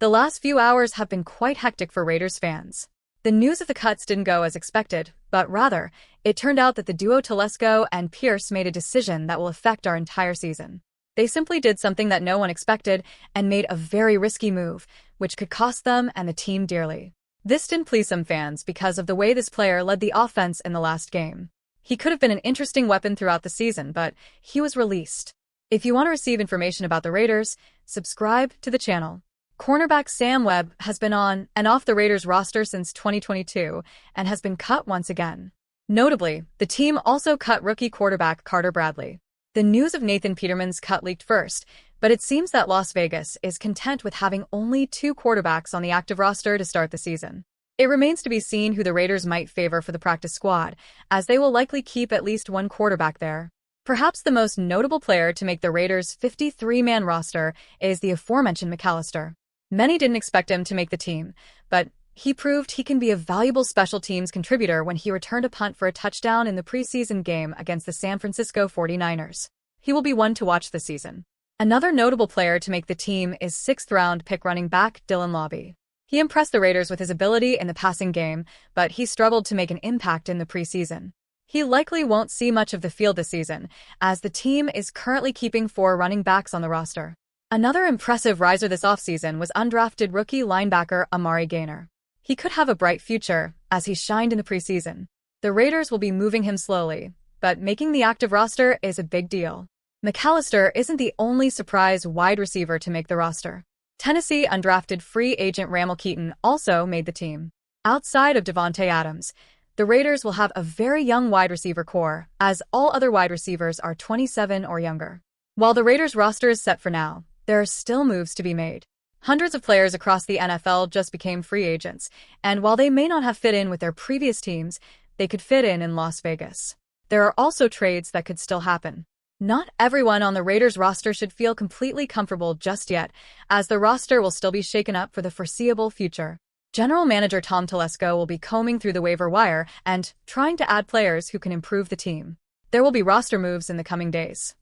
The last few hours have been quite hectic for Raiders fans. The news of the cuts didn't go as expected, but rather, it turned out that the duo Telesco and Pierce made a decision that will affect our entire season. They simply did something that no one expected and made a very risky move, which could cost them and the team dearly. This didn't please some fans because of the way this player led the offense in the last game. He could have been an interesting weapon throughout the season, but he was released. If you want to receive information about the Raiders, subscribe to the channel. Cornerback Sam Webb has been on and off the Raiders roster since 2022 and has been cut once again. Notably, the team also cut rookie quarterback Carter Bradley. The news of Nathan Peterman's cut leaked first, but it seems that Las Vegas is content with having only 2 quarterbacks on the active roster to start the season. It remains to be seen who the Raiders might favor for the practice squad, as they will likely keep at least 1 quarterback there. Perhaps the most notable player to make the Raiders' 53-man roster is the aforementioned McAllister. Many didn't expect him to make the team, but he proved he can be a valuable special teams contributor when he returned a punt for a touchdown in the preseason game against the San Francisco 49ers. He will be one to watch this season. Another notable player to make the team is 6th-round pick running back Dylan Lobby. He impressed the Raiders with his ability in the passing game, but he struggled to make an impact in the preseason. He likely won't see much of the field this season, as the team is currently keeping 4 running backs on the roster. Another impressive riser this offseason was undrafted rookie linebacker Amari Gaynor. He could have a bright future, as he shined in the preseason. The Raiders will be moving him slowly, but making the active roster is a big deal. McAllister isn't the only surprise wide receiver to make the roster. Tennessee undrafted free agent Ramel Keaton also made the team. Outside of Devontae Adams, the Raiders will have a very young wide receiver core, as all other wide receivers are 27 or younger. While the Raiders roster is set for now, there are still moves to be made. Hundreds of players across the NFL just became free agents, and while they may not have fit in with their previous teams, they could fit in Las Vegas. There are also trades that could still happen. Not everyone on the Raiders roster should feel completely comfortable just yet, as the roster will still be shaken up for the foreseeable future. General Manager Tom Telesco will be combing through the waiver wire and trying to add players who can improve the team. There will be roster moves in the coming days.